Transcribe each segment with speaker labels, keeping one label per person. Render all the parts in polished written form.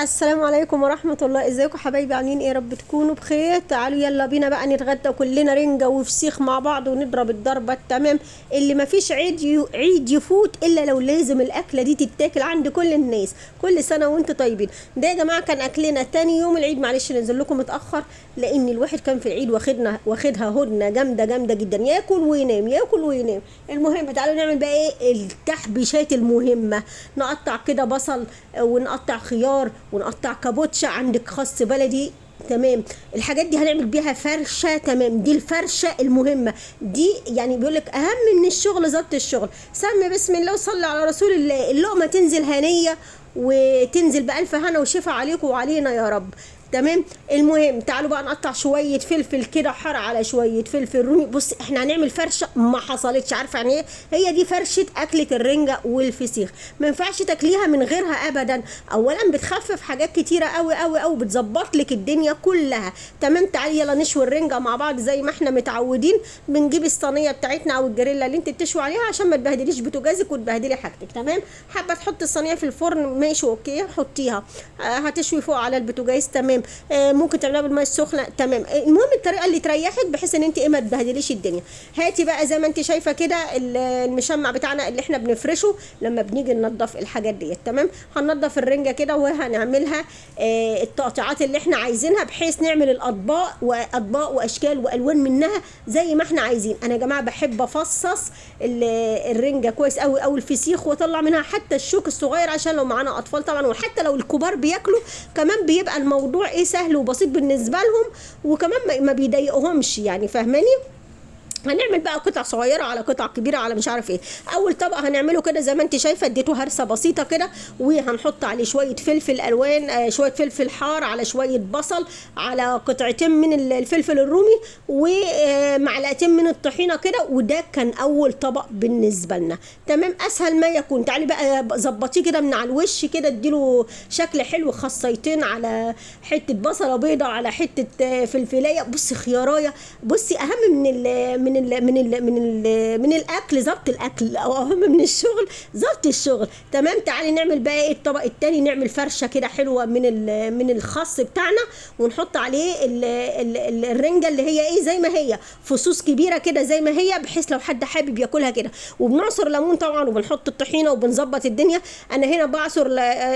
Speaker 1: السلام عليكم ورحمة الله. ازيكم حبايبي؟ عاملين ايه؟ رب تكونوا بخير. تعالوا يلا بينا بقى نتغدى كلنا رنجة وفسيخ مع بعض ونضرب الضربة التمام. اللي ما فيش عيد يفوت الا لو لازم الاكلة دي تتاكل عند كل الناس. كل سنة وانتم طيبين. ده يا جماعة كان اكلنا تاني يوم العيد، معلش ننزل لكم متأخر لان الواحد كان في العيد واخدها هدنة جامدة جامدة جدا، ياكل وينام ياكل وينام. المهم تعالوا نعمل بقى ايه التحبيشات المهمة. نقطع كده بصل ونقطع خيار ونقطع كابوتشا، عندك خس بلدي، تمام. الحاجات دي هنعمل بيها فرشه، تمام. دي الفرشه المهمه دي، يعني بيقول لك اهم من الشغل ضبط الشغل. سمي بسم الله وصلي على رسول الله. اللقمه تنزل هنيه وتنزل بالف هنا وشفا عليكم وعلينا يا رب، تمام. المهم تعالوا بقى نقطع شويه فلفل كده حار على شويه فلفل رومي. بص احنا هنعمل فرشه ما حصلتش، عارفه يعني ايه؟ هي دي فرشه اكله الرنجه والفسيخ، ما ينفعش تاكليها من غيرها ابدا. اولا بتخفف حاجات كتيره قوي قوي قوي، بتظبط لك الدنيا كلها، تمام. تعالي يلا نشوي الرنجه مع بعض زي ما احنا متعودين. بنجيب الصينيه بتاعتنا او الجريلا اللي انت بتشوي عليها عشان ما تبهدليش بوتاجازك وتبهدلي حاجتك، تمام. حابه تحطي الصينيه في الفرن ماشي اوكي، حطيها. هتشوي فوق على البوتاجاز، تمام. ممكن تعملها بالميه السخنه، تمام. المهم الطريقه اللي تريحك بحيث ان انت ما تبهدليش الدنيا. هاتي بقى زي ما انت شايفه كده المشمع بتاعنا اللي احنا بنفرشه لما بنيجي ننضف الحاجات ديت، تمام. هننضف الرنجه كده وهنعملها التقطيعات اللي احنا عايزينها بحيث نعمل الاطباق واشكال والوان منها زي ما احنا عايزين. انا يا جماعه بحب افصص الرنجه كويس قوي او الفسيخ واطلع منها حتى الشوك الصغير عشان لو معانا اطفال طبعا، وحتى لو الكبار بياكلوا كمان بيبقى الموضوع ايه سهل وبسيط بالنسبه لهم، وكمان ما بيضايقهمش، يعني فاهماني. هنعمل بقى قطع صغيره على قطع كبيره على مش عارف ايه. اول طبق هنعمله كده زي ما انت شايفه، اديته هرسه بسيطه كده، وهنحط عليه شويه فلفل الوان، شويه فلفل حار، على شويه بصل، على قطعتين من الفلفل الرومي، ومعلقتين من الطحينه كده. وده كان اول طبق بالنسبه لنا، تمام. اسهل ما يكون. تعالي بقى ظبطيه كده من على الوش كده، اديله شكل حلو، خصيتين على حته بصله بيضه على حته فلفلايه، بصي خيارايه. بصي اهم من الاكل ضبط الاكل، او اهم من الشغل ضبط الشغل، تمام. تعالي نعمل بقى ايه الطبق التاني. نعمل فرشه كده حلوه من الخس بتاعنا، ونحط عليه الرنجه اللي هي ايه زي ما هي فصوص كبيره كده زي ما هي، بحيث لو حد حابب ياكلها كده. وبنعصر ليمون طبعا، وبنحط الطحينه وبنظبط الدنيا. انا هنا بعصر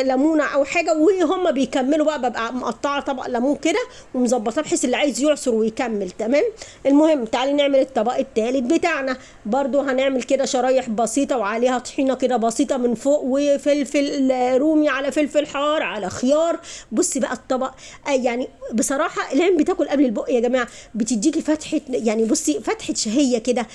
Speaker 1: ليمونه او حاجه، وهم بيكملوا بقى. ببقى مقطعه طبق ليمون كده ومظبطاه بحيث اللي عايز يعصر ويكمل، تمام. المهم تعالي نعمل الطبق التالت بتاعنا. برضو هنعمل كده شرايح بسيطة وعليها طحينة كده بسيطة من فوق، وفلفل رومي على فلفل حار على خيار. بصي بقى الطبق يعني بصراحة العين بتاكل قبل البق يا جماعة، بتديكي فتحة، يعني بصي فتحة شهية كده.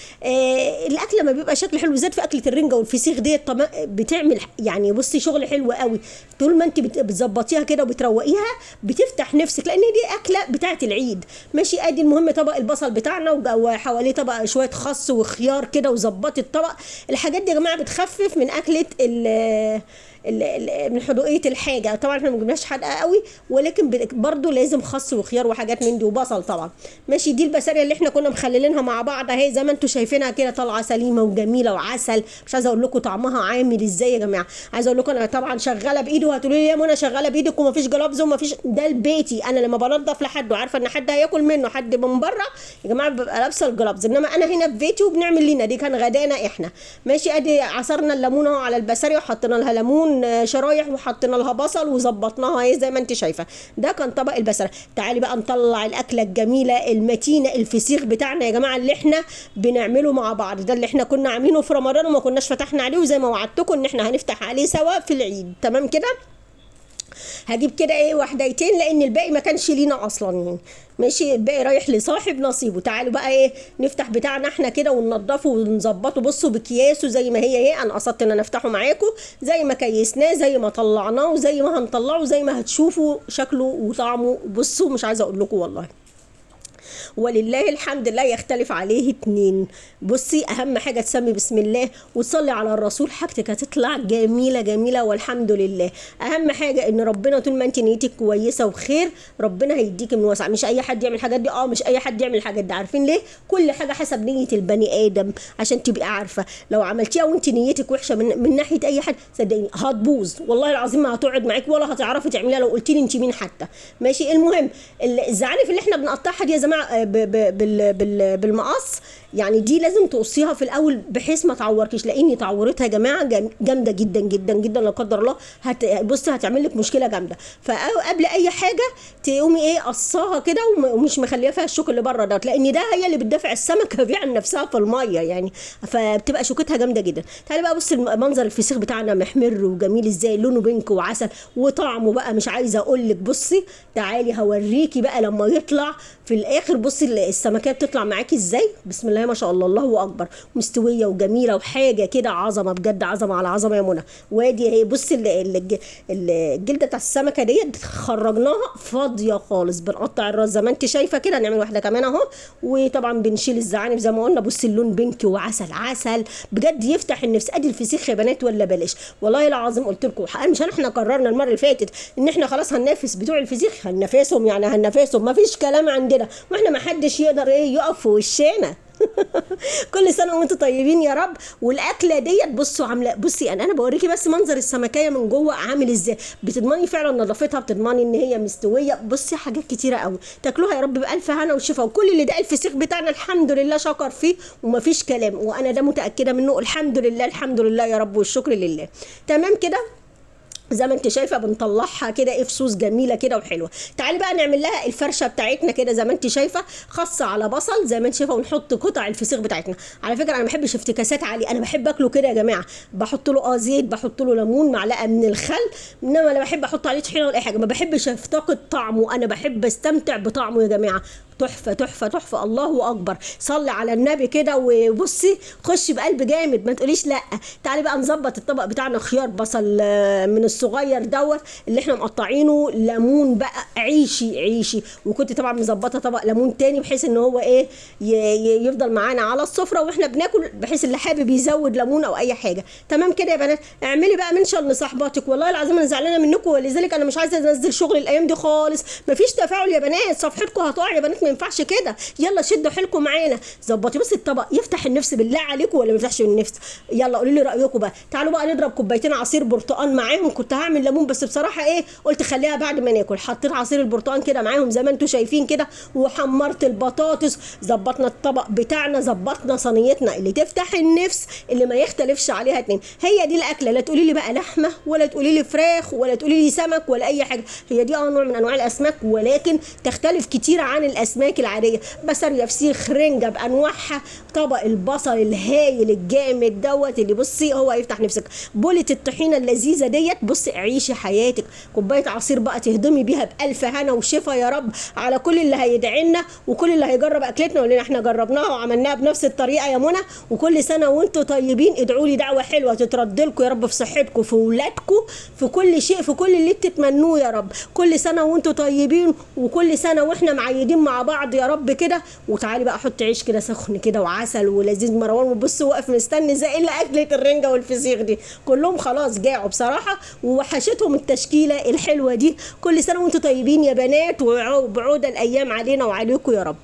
Speaker 1: الأكل لما بيبقى شكله حلو زاد في أكلة الرنجة والفسيخ ديت بتعمل يعني بصي شغل حلو قوي. طول ما انت بتظبطيها كده وبتروقيها بتفتح نفسك، لأن دي أكلة بتاعت العيد، ماشي. ادي المهم طبق البصل بتاعنا وحواليه طبق شويه خس وخيار كده، وظبطي الطبق. الحاجات دي يا جماعه بتخفف من اكله من حدوقيه الحاجه. طبعا احنا ما جبناش حدقه قوي، ولكن برضو لازم خس وخيار وحاجات من دي وبصل طبعا، ماشي. دي البسارية اللي احنا كنا مخللينها مع بعض اهي زي ما انتم شايفينها كده، طالعه سليمه وجميله وعسل. مش عايزه اقول لكم طعمها عامل ازاي يا جماعه. عايزه اقول لكم انا طبعا شغاله بايدي، وهتقولوا لي يا منى شغاله بايدك ومفيش جلابز ومفيش، ده البيتي. انا لما بنضف لحد وعارفه ان حد هياكل منه حد من بره يا جماعه ببقى لابسه الجلابز، انما انا هنا في بيتي وبنعمل لنا. دي كان غدانا احنا، ماشي. ادي عصرنا الليمونه على البسارية وحطينا لها ليمون شرايح وحطينا لها بصل وظبطناها اهي زي ما انت شايفه. ده كان طبق البسله. تعالي بقى نطلع الاكله الجميله المتينه، الفسيخ بتاعنا يا جماعه اللي احنا بنعمله مع بعض. ده اللي احنا كنا عاملينه في رمضان وما كناش فتحنا عليه، وزي ما وعدتكم ان احنا هنفتح عليه سوا في العيد، تمام كده. هجيب كده ايه وحديتين لان الباقي ما كانش لينا اصلا يعني، ماشي. الباقي رايح لصاحب نصيبه. تعالوا بقى ايه نفتح بتاعنا احنا كده وننضفه ونظبطه. بصوا بكياسه زي ما هي ايه، انا قصدت ان انا افتحه معاكم زي ما كيسناه زي ما طلعناه وزي ما هنطلعه زي ما هتشوفوا شكله وطعمه. بصوا مش عايزه اقول لكم والله. ولله الحمد لا يختلف عليه اتنين. بصي اهم حاجه تسمي بسم الله وتصلي على الرسول، حاجتك هتطلع جميله جميله والحمد لله. اهم حاجه ان ربنا طول ما انت نيتك كويسه وخير ربنا هيديك من واسع. مش اي حد يعمل الحاجات دي، مش اي حد يعمل الحاجات دي. عارفين ليه؟ كل حاجه حسب نيه البني ادم، عشان تبقي عارفه لو عملتيها وانت نيتك وحشه من ناحيه اي حد صدقيني هتبوظ، والله العظيم ما هتقعد معاك ولا هتعرفي تعمليها لو قلتي لي انت مين حتى. ماشي. المهم الزعانف اللي احنا بنقطعها دي يا جماعه بالمقص، يعني دي لازم تقصيها في الاول بحيث ما تعوركيش، لان تعورتها يا جماعه جامده جدا جدا جدا لا قدر الله. بصي هتعمل لك مشكله جامده. فقبل اي حاجه تقومي ايه قصاها كده ومش مخليها فيها الشوك اللي بره ده، لان ده هي اللي بتدافع السمكه بيه عن نفسها في الميه يعني، فبتبقى شوكتها جامده جدا. تعالي بقى بصي منظر الفسيخ بتاعنا محمر وجميل ازاي، لونه بينك وعسل وطعمه بقى مش عايزه اقول لك. بصي تعالي هوريكي بقى لما يطلع في الاخر. بصي السمكيه بتطلع معاكي ازاي، بسم الله ما شاء الله، الله اكبر، مستويه وجميله وحاجه كده عظمه بجد، عظمه على عظمه يا منى. وادي اهي بصي الجلده بتاع السمكه ديت خرجناها فاضيه خالص. بنقطع الراس زي ما انت شايفه كده، نعمل واحده كمان اهو. وطبعا بنشيل الزعانف زي ما قلنا. بصي اللون بينك وعسل عسل بجد يفتح النفس. ادي الفسيخ يا بنات ولا بلاش، والله العظيم قلت لكم مش احنا قررنا المره اللي فاتت ان احنا خلاص هننافس بتوع الفسيخ، هننافسهم يعني هننافسهم، ما فيش كلام عندنا، واحنا ما حدش يقدر يقف في وشنا. كل سنه وانتم طيبين يا رب. والاكله ديت بصوا عامله، بصي انا بوريكي بس منظر السمكيه من جوه عامل ازاي، بتضمني فعلا نظافتها، بتضمني ان هي مستويه. بصي حاجات كتيره قوي تاكلوها يا رب بالف هنا وشفا. وكل اللي ده الفسيخ بتاعنا الحمد لله شكر فيه ومفيش كلام، وانا ده متاكده منه. الحمد لله الحمد لله يا رب والشكر لله. تمام كده زي ما انت شايفه بنطلعها كده ايه فصوص جميله كده وحلوه. تعالي بقى نعمل لها الفرشه بتاعتنا كده زي ما انت شايفه، خاصه على بصل زي ما انت شايفه، ونحط قطع الفسيخ بتاعتنا. على فكره انا ما بحبش افتكاسات عاليه، انا بحب اكله كده يا جماعه، بحط له زيت، بحط له ليمون، معلقه من الخل، انما لا بحب احط عليه طحينه ولا اي حاجه. ما بحبش افتقد طعمه، انا بحب استمتع بطعمه يا جماعه. تحفه تحفه تحفه، الله اكبر. صلي على النبي كده وبصي خشي بقلب جامد ما تقوليش لا. تعالي بقى نظبط الطبق بتاعنا. خيار بصل من الصغير دوت اللي احنا مقطعينه، ليمون بقى عيشي عيشي. وكنت طبعا مظبطه طبق ليمون تاني بحيث ان هو ايه يفضل معانا على السفره واحنا بناكل، بحيث اللي حابب يزود ليمون او اي حاجه. تمام كده يا بنات. اعملي بقى منشن لصاحباتك، والله العظيم انا زعلانه منكم، ولذلك انا مش عايزه انزل شغل الايام دي خالص. مفيش تفاعل يا بنات، صفحتكم هتقع يا بنات، ما ينفعش كده. يلا شدوا حيلكم معانا. ظبطي بس الطبق يفتح النفس بالله عليكم ولا ما يفتحش النفس؟ يلا قولوا لي رايكم بقى. تعالوا بقى نضرب كوبايتين عصير برتقال معاهم. كنت هعمل ليمون بس بصراحه ايه قلت خليها بعد ما ناكل. حطيت عصير البرتقال كده معاهم زي ما انتم شايفين كده، وحمرت البطاطس. ظبطنا الطبق بتاعنا، ظبطنا صينيتنا اللي تفتح النفس اللي ما يختلفش عليها اتنين. هي دي الاكله. لا تقولي لي بقى لحمه ولا تقولي لي فراخ ولا تقولي لي سمك ولا اي حاجه. هي دي نوع من انواع الاسماك، ولكن تختلف كتير عن الاسماك العاديه. بسارية، فسيخ، رنجه بانواعها. طبق البصل الهايل الجامد دوت اللي بصي هو يفتح نفسك. بولة الطحينه اللذيذه ديت. بصي عيشي حياتك. كوبايه عصير بقى تهضمي بيها بالف هنا وشفا يا رب على كل اللي هيدعي لنا وكل اللي هيجرب اكلتنا ويقول لنا احنا جربناها وعملناها بنفس الطريقه يا منى. وكل سنه وانتم طيبين. ادعوا لي دعوه حلوه تترد لكم يا رب في صحتكم، في اولادكم، في كل شيء، في كل اللي بتتمنوه يا رب. كل سنه وانتم طيبين، وكل سنه واحنا معيدين مع بعض يا رب كده. وتعالي بقى احط عيش كده سخن كده وعسل ولذيذ. مروان وبص واقف مستني زي الا اكله الرنجه والفسيخ دي. كلهم خلاص جاعوا بصراحه ووحشتهم التشكيله الحلوه دي. كل سنه وانتم طيبين يا بنات، وبعود الايام علينا وعليكم يا رب.